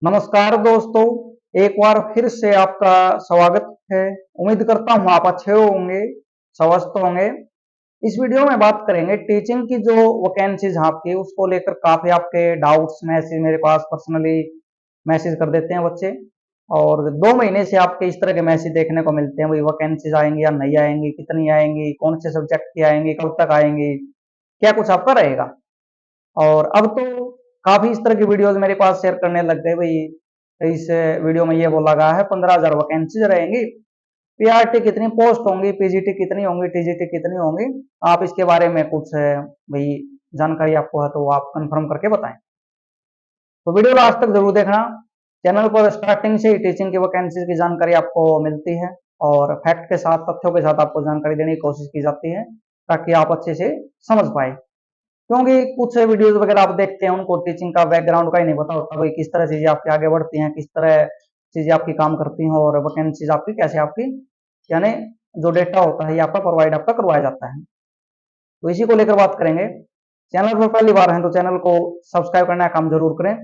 नमस्कार दोस्तों, एक बार फिर से आपका स्वागत है। उम्मीद करता हूँ आप अच्छे होंगे, स्वस्थ होंगे। इस वीडियो में बात करेंगे टीचिंग की जो वैकेंसीज आपकी उसको लेकर काफी आपके डाउट्स मैसेज मेरे पास पर्सनली मैसेज कर देते हैं बच्चे। और 2 महीने से आपके इस तरह के मैसेज देखने को मिलते हैं, भाई वैकेंसीज आएंगी या नहीं आएंगी, कितनी आएंगी, कौन से सब्जेक्ट की आएंगी, कब तक आएंगी, क्या कुछ आपका रहेगा। और अब तो काफी इस तरह की वीडियोस मेरे पास शेयर करने लग गए भाई। इस वीडियो में ये बोला गया है 15,000 वैकेंसीज रहेंगी, पीआरटी कितनी पोस्ट होंगी, पीजीटी कितनी होंगी, टीजीटी कितनी होंगी। आप इसके बारे में कुछ भाई जानकारी आपको है तो आप कंफर्म करके बताएं। तो वीडियो लास्ट तक जरूर देखना। चैनल पर स्टार्टिंग से ही टीचिंग की वैकेंसीज की जानकारी आपको मिलती है और फैक्ट के साथ, तथ्यों के साथ आपको जानकारी देने की कोशिश की जाती है ताकि आप अच्छे से समझ पाए। क्योंकि कुछ वीडियोस वगैरह आप देखते हैं उनको टीचिंग का बैकग्राउंड का ही नहीं पता होता, भाई किस तरह चीजें आपकी आगे बढ़ती हैं, किस तरह चीजें आपकी काम करती हैं और वैकेंसीज आपकी कैसे आपकी यानी जो डेटा होता है ये आपका प्रोवाइड आपका करवाया जाता है। तो इसी को लेकर बात करेंगे। चैनल पर पहली बार है तो चैनल को सब्सक्राइब करना का काम जरूर करें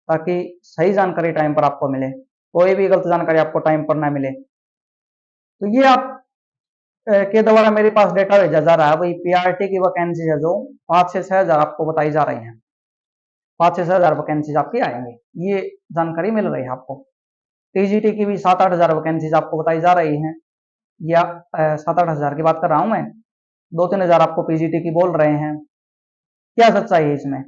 ताकि सही जानकारी टाइम पर आपको मिले, कोई भी गलत जानकारी आपको टाइम पर ना मिले। तो ये आप के द्वारा मेरे पास डेटा भेजा जा रहा है, भाई पीआरटी की वैकेंसी है जो 5 से 6 हजार आपको बताई जा रही है। 5 से 6 हजार वैकेंसीज आपकी आएंगी, ये जानकारी मिल रही है आपको। टीजीटी की भी 7-8 हजार वैकेंसीज आपको बताई जा रही हैं, या 7-8 हजार की बात कर रहा हूं मैं। 2-3 हजार आपको पीजीटी की बोल रहे हैं, क्या सच्चाई है इसमें।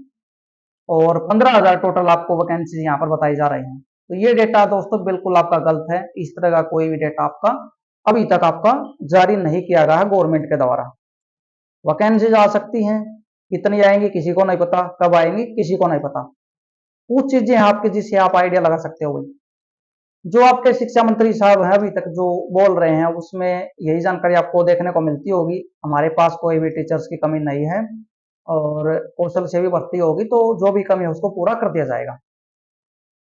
और 15,000 टोटल आपको वैकेंसीज यहाँ पर बताई जा रही हैं। तो ये डेटा दोस्तों बिल्कुल आपका गलत है, इस तरह का कोई भी डेटा आपका अभी तक आपका जारी नहीं किया गया है गवर्नमेंट के द्वारा। वैकेंसीज आ सकती हैं, कितनी आएंगी किसी को नहीं पता, कब आएंगी किसी को नहीं पता। कुछ चीजें हैं आपकी जिससे आप आइडिया लगा सकते हो भाई। जो आपके शिक्षा मंत्री साहब हैं अभी तक जो बोल रहे हैं उसमें यही जानकारी आपको देखने को मिलती होगी, हमारे पास कोई भी टीचर्स की कमी नहीं है और कौशल से भी भर्ती होगी तो जो भी कमी है उसको पूरा कर दिया जाएगा।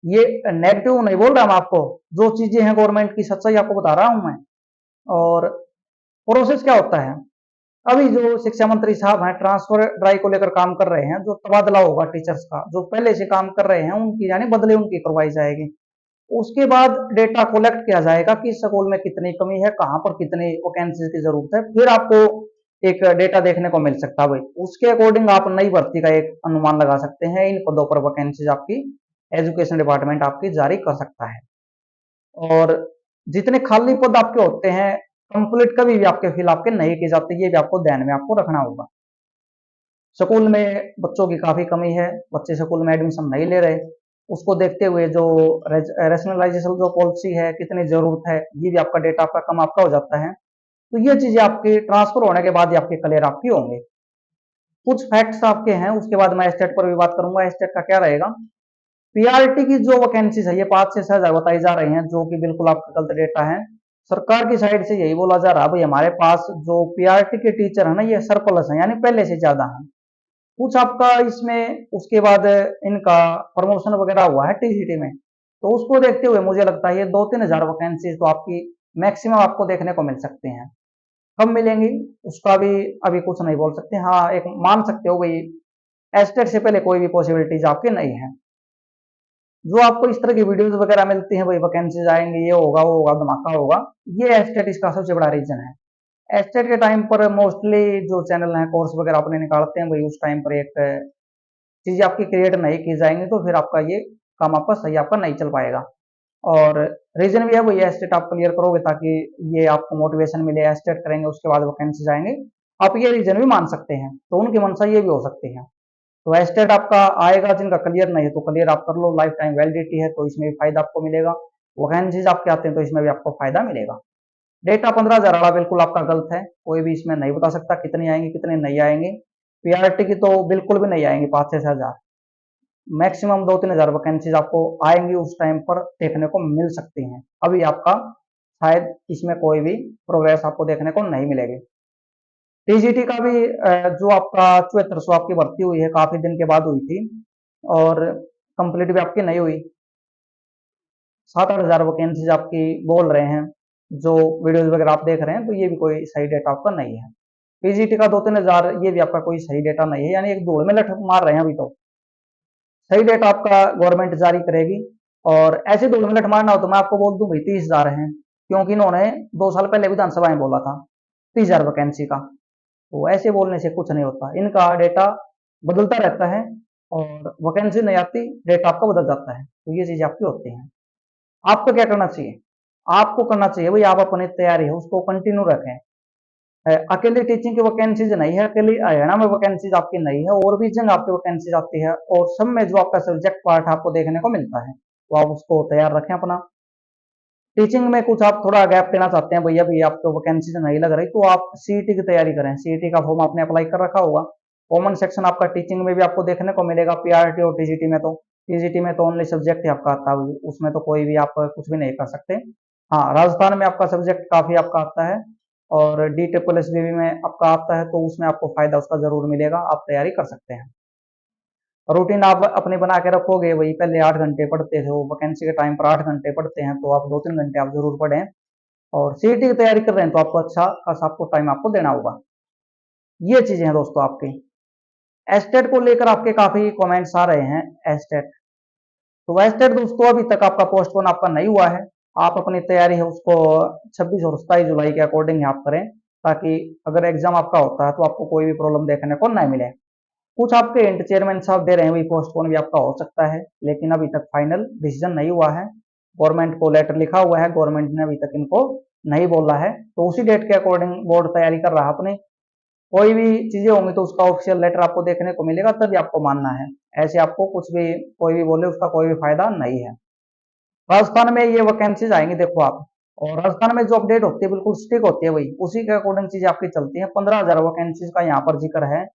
ये नेगेटिव नहीं बोल रहा मैं आपको, जो चीजें हैं गवर्नमेंट की सच्चाई आपको बता रहा हूं मैं। और प्रोसेस क्या होता है, अभी जो शिक्षा मंत्री साहब हैं ट्रांसफर ड्राइव को लेकर काम कर रहे हैं, जो तबादला होगा टीचर्स का, जो पहले से काम कर रहे हैं उनकी यानी बदले उनकी करवाई जाएगी। उसके बाद डेटा कलेक्ट किया जाएगा कि स्कूल में कितनी कमी है, कहाँ पर कितनी वैकेंसी की जरूरत है, फिर आपको एक डेटा देखने को मिल सकता है भाई। उसके अकॉर्डिंग आप नई भर्ती का एक अनुमान लगा सकते हैं, इन पदों पर वैकेंसीज आपकी एजुकेशन डिपार्टमेंट आपकी जारी कर सकता है। और जितने खाली पद आपके होते हैं कंप्लीट कभी भी आपके फिल आपके नहीं किए जाते, ये भी आपको ध्यान में आपको रखना होगा। स्कूल में बच्चों की काफी कमी है, बच्चे स्कूल में एडमिशन नहीं ले रहे, उसको देखते हुए जो रेशनलाइजेशन जो पॉलिसी है कितनी जरूरत है, ये भी आपका डेटा आपका कम आपका हो जाता है। तो ये चीजें आपकी ट्रांसफर होने के बाद ही आपके क्लियर आपकी होंगे। कुछ फैक्ट्स आपके हैं, उसके बाद मैं एस्टेट पर भी बात करूंगा, एस्टेट का क्या रहेगा। पीआरटी की जो वैकेंसीज है ये 5 से 6 हजार बताई जा रही हैं, जो कि बिल्कुल आपका गलत डेटा है। सरकार की साइड से यही बोला जा रहा है भाई हमारे पास जो पीआरटी के टीचर है ना ये सरप्लस है, यानी पहले से ज्यादा है। कुछ आपका इसमें उसके बाद इनका प्रमोशन वगैरह हुआ है टीजीटी में, तो उसको देखते हुए मुझे लगता है ये 2-3 हजार वैकेंसीज तो आपकी मैक्सिमम आपको देखने को मिल सकते हैं। कब मिलेंगी उसका भी अभी कुछ नहीं बोल सकते, हाँ एक मान सकते हो भाई एस्टेट से पहले कोई भी पॉसिबिलिटीज आपके नहीं है। जो आपको इस तरह की वीडियोस वगैरह मिलती हैं भाई वैकेंसीज आएंगे, ये होगा वो होगा धमाका होगा, ये एस्टेट इसका सबसे बड़ा रीजन है। एस्टेट के टाइम पर मोस्टली जो चैनल हैं कोर्स वगैरह अपने निकालते हैं भाई, उस टाइम पर एक चीज आपकी क्रिएट नहीं की जाएंगी तो फिर आपका ये काम आपका सही आपका नहीं चल पाएगा। और रीजन भी है वही एस्टेट आप क्लियर करोगे ताकि ये आपको मोटिवेशन मिले, एस्टेट करेंगे उसके बाद वैकेंसी आएंगे, आप ये रीजन भी मान सकते हैं, तो उनकी मंशा ये भी हो सकती है। तो एस्टेट आपका आएगा, जिनका क्लियर नहीं है तो क्लियर आप कर लो, लाइफ टाइम वैलिडिटी है तो इसमें भी फायदा आपको मिलेगा। वैकेंसीज आपके आते हैं तो इसमें भी आपको फायदा मिलेगा। डेटा 15,000 वाला बिल्कुल आपका गलत है, कोई भी इसमें नहीं बता सकता कितनी आएंगी कितनी नहीं आएंगी। पीआरटी की तो बिल्कुल भी नहीं आएंगी 5 से 6 हजार, मैक्सिमम 2-3 हजार वैकेंसीज आपको आएंगी उस टाइम पर देखने को मिल सकती हैं। अभी आपका शायद इसमें कोई भी प्रोग्रेस आपको देखने को नहीं मिलेगी। टीजीटी का भी जो आपका 7400 आपकी भर्ती हुई है काफी दिन के बाद हुई थी और कंप्लीट भी आपकी नहीं हुई। 7-8 हजार वैकेंसीज आपकी बोल रहे हैं, जो वीडियोज वगैरह आप देख रहे हैं, तो ये भी कोई सही डेटा आपका नहीं है। पीजीटी का 2-3 हजार ये भी आपका कोई सही डेटा नहीं है, यानी एक धूल में लठ मार रहे हैं अभी तो। सही डेटा आपका गवर्नमेंट जारी करेगी और ऐसे 2 मिनट मारना हो तो मैं आपको बोल दूं भाई 30,000 है, क्योंकि इन्होंने 2 साल पहले विधानसभा में बोला था 30,000 वैकेंसी का। तो ऐसे बोलने से कुछ नहीं होता, इनका डेटा बदलता रहता है और वैकेंसी नहीं आती, डेटा आपका बदल जाता है, तो ये चीजें आपकी होती हैं। आपको क्या करना चाहिए? आपको करना चाहिए भाई, आप अपनी तैयारी है उसको कंटिन्यू रखें। अकेले टीचिंग की वैकेंसीज नहीं है, अकेले हरियाणा में वैकेंसीज आपकी नहीं है, और भी जगह आपकी वैकेंसीज आती है, और सब में जो आपका सब्जेक्ट पार्ट आपको देखने को मिलता है, तो आप उसको तैयार रखें अपना। टीचिंग में कुछ आप थोड़ा गैप देना चाहते हैं भैया, भैया आपको वैकेंसीज नहीं लग रही, तो आप सीईटी की तैयारी करें। सीईटी का फॉर्म आपने अप्लाई कर रखा होगा, कॉमन सेक्शन आपका टीचिंग में भी आपको देखने को मिलेगा, पीआरटी और टीजीटी में तो। टीजीटी में तो ओनली सब्जेक्ट ही आपका आता है, उसमें तो कोई भी आप कुछ भी नहीं कर सकते। हाँ, राजस्थान में आपका सब्जेक्ट काफी आपका आता है, और डी ट्रिपल एस बी में आपका आता है, तो उसमें आपको फायदा उसका जरूर मिलेगा, आप तैयारी कर सकते हैं। रूटीन आप अपनी बना के रखोगे, वही पहले 8 घंटे पढ़ते थे, वो वैकेंसी के टाइम पर 8 घंटे पढ़ते हैं, तो आप 2-3 घंटे आप जरूर पढ़ें। और सीईटी की तैयारी कर रहे हैं तो आपको अच्छा खासा आपको टाइम आपको देना होगा। ये चीजें हैं दोस्तों आपकी। एस्टेट को लेकर आपके काफी कमेंट्स आ रहे हैं। एस्टेट, तो एस्टेट दोस्तों अभी तक आपका पोस्टपोन आपका नहीं हुआ है। आप अपनी तैयारी है उसको 26 और 27 जुलाई के अकॉर्डिंग आप करें, ताकि अगर एग्जाम आपका होता है तो आपको कोई भी प्रॉब्लम देखने को नहीं मिले। कुछ आपके हिंट चेयरमैन साहब दे रहे हैं, वही पोस्टपोन भी आपका हो सकता है, लेकिन अभी तक फाइनल डिसीजन नहीं हुआ है। गवर्नमेंट को लेटर लिखा हुआ है, गवर्नमेंट ने अभी तक इनको नहीं बोला है, तो उसी डेट के अकॉर्डिंग बोर्ड तैयारी कर रहा है अपनी। कोई भी चीजें होंगी तो उसका ऑफिशियल लेटर आपको देखने को मिलेगा, तभी आपको मानना है। ऐसे आपको कुछ भी कोई भी बोले उसका कोई भी फायदा नहीं है। राजस्थान में ये वैकेंसीज आएंगी देखो आप, और राजस्थान में जो अपडेट होती है बिल्कुल स्टिक होती है, वही उसी के अकॉर्डिंग चीजें आपकी चलती है। 15,000 वैकेंसीज का यहाँ पर जिक्र है,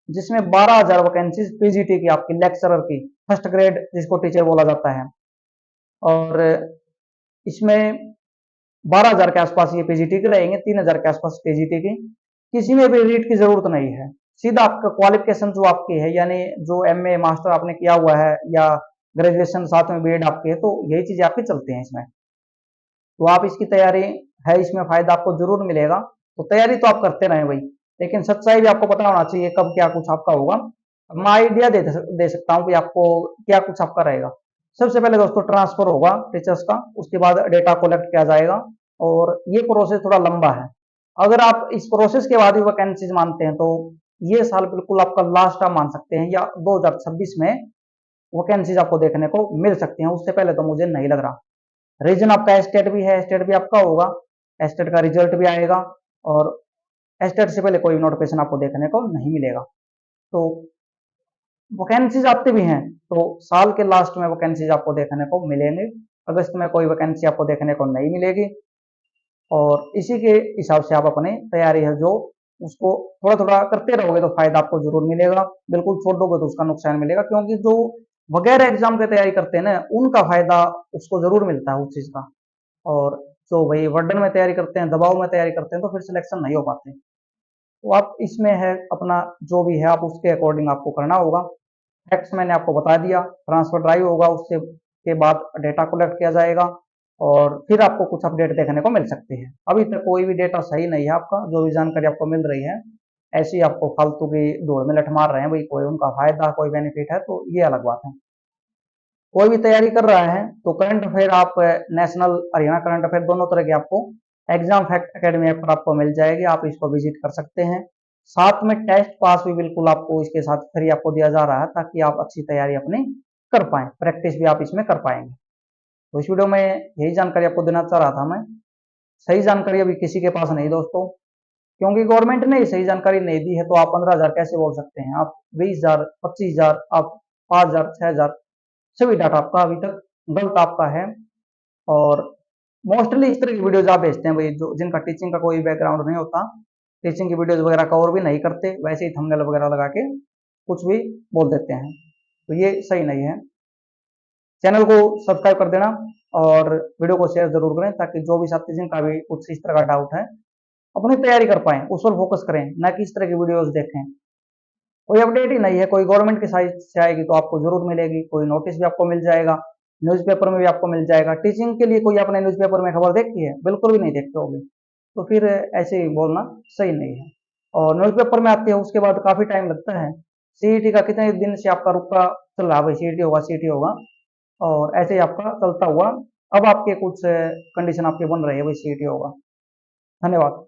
जिसमें 12,000 वैकेंसीज पीजीटी की आपकी लेक्चरर की, फर्स्ट ग्रेड जिसको टीचर बोला जाता है, और इसमें 12,000 के आसपास ये पीजीटी की रहेंगे, 3,000 के आसपास टीजीटी की। किसी में भी रीट की जरूरत नहीं है, सीधा आपका क्वालिफिकेशन जो आपकी है, यानी जो एमए मास्टर आपने किया हुआ है या ग्रेजुएशन साथ में बीएड आपके है, तो यही चीजें आपकी चलती हैं इसमें। तो आप इसकी तैयारी है, इसमें फायदा आपको जरूर मिलेगा, तो तैयारी तो आप करते रहे भाई, लेकिन सच्चाई भी आपको पता होना चाहिए कब क्या कुछ आपका होगा। मैं आइडिया दे सकता हूँ कि आपको क्या कुछ आपका रहेगा। सबसे पहले दोस्तों ट्रांसफर होगा टीचर्स का, उसके बाद डेटा कलेक्ट किया जाएगा, और ये प्रोसेस थोड़ा लंबा है। अगर आप इस प्रोसेस के बाद भी वैकेंसीज मानते हैं तो ये साल बिल्कुल आपका लास्ट आप मान सकते हैं, या 2026 में वैकेंसीज आपको देखने को मिल सकती हैं, उससे पहले तो मुझे नहीं लग रहा। रीजन आपका एस्टेट भी है, एस्टेट भी आपका होगा, एस्टेट का रिजल्ट भी आएगा, और एस्टेट से पहले कोई नोटिफिकेशन आपको देखने को नहीं मिलेगा। तो वैकेंसीज आती भी हैं, तो साल के लास्ट में वैकेंसीज आपको देखने को मिलेंगे। अगस्त में कोई वैकेंसी आपको देखने को नहीं मिलेगी, और इसी के हिसाब से आप अपनी तैयारी है जो उसको थोड़ा थोड़ा करते रहोगे तो फायदा आपको जरूर मिलेगा। बिल्कुल छोड़ दोगे तो उसका नुकसान मिलेगा, क्योंकि जो वगैरह एग्जाम की तैयारी करते हैं ना, उनका फायदा उसको जरूर मिलता है उस चीज का। और जो भाई वर्डन में तैयारी करते हैं, दबाव में तैयारी करते हैं, तो फिर सिलेक्शन नहीं हो पाते। तो आप इसमें है अपना जो भी है आप उसके अकॉर्डिंग आपको करना होगा। फैक्ट्स मैंने आपको बता दिया, ट्रांसफर ड्राइव होगा, उससे के बाद डेटा कलेक्ट किया जाएगा, और फिर आपको कुछ अपडेट देखने को मिल सकती है। अभी तक कोई भी डेटा सही नहीं है आपका, जो भी जानकारी आपको मिल रही है ऐसी आपको फालतू की दौड़ में लठ मार रहे हैं भाई, कोई उनका फायदा कोई बेनिफिट है, तो ये अलग बात है। कोई भी तैयारी कर रहा है तो करंट अफेयर आप नेशनल हरियाणा करंट अफेयर दोनों तरह की आपको एग्जाम फैक्ट अकेडमी ऐप पर आपको मिल जाएगी, आप इसको विजिट कर सकते हैं। साथ में टेस्ट पास भी बिल्कुल आपको इसके साथ फ्री आपको दिया जा रहा है, ताकि आप अच्छी तैयारी अपनी कर पाएं, प्रैक्टिस भी आप इसमें कर पाएंगे। तो इस वीडियो में यही जानकारी आपको देना चाह रहा था मैं। सही जानकारी अभी किसी के पास नहीं दोस्तों, क्योंकि गवर्नमेंट ने सही जानकारी नहीं दी है, तो आप 15,000 कैसे बोल सकते हैं? आप 20,000, 25,000, आप 5,000, 6,000, सभी डाटा आपका अभी तक गलत आपका है। और मोस्टली इस तरह की वीडियोज आप भेजते हैं भाई, जो जिनका टीचिंग का कोई बैकग्राउंड नहीं होता, टीचिंग की वीडियोज वगैरह कवर भी नहीं करते, वैसे ही थंबनेल वगैरह लगा के कुछ भी बोल देते हैं, तो ये सही नहीं है। चैनल को सब्सक्राइब कर देना, और वीडियो को शेयर जरूर करें, ताकि जो भी साथी जिनका भी कुछ इस तरह का डाउट है अपनी तैयारी कर पाए, उस पर फोकस करें, ना कि इस तरह की वीडियोज देखें। कोई अपडेट ही नहीं है, कोई गवर्नमेंट की साइड से आएगी तो आपको जरूर मिलेगी, कोई नोटिस भी आपको मिल जाएगा, न्यूज़पेपर में भी आपको मिल जाएगा। टीचिंग के लिए कोई आपने न्यूज़पेपर में खबर देखी है? बिल्कुल भी नहीं देखते होगी, तो फिर ऐसे ही बोलना सही नहीं है। और न्यूज़पेपर में आती है उसके बाद काफी टाइम लगता है। सीईटी का कितने दिन से आपका रुका चल रहा है भाई, सीईटी होगा सीईटी होगा, और ऐसे ही आपका चलता हुआ अब आपके कुछ कंडीशन आपके बन रहे हैं वही सीईटी होगा। धन्यवाद।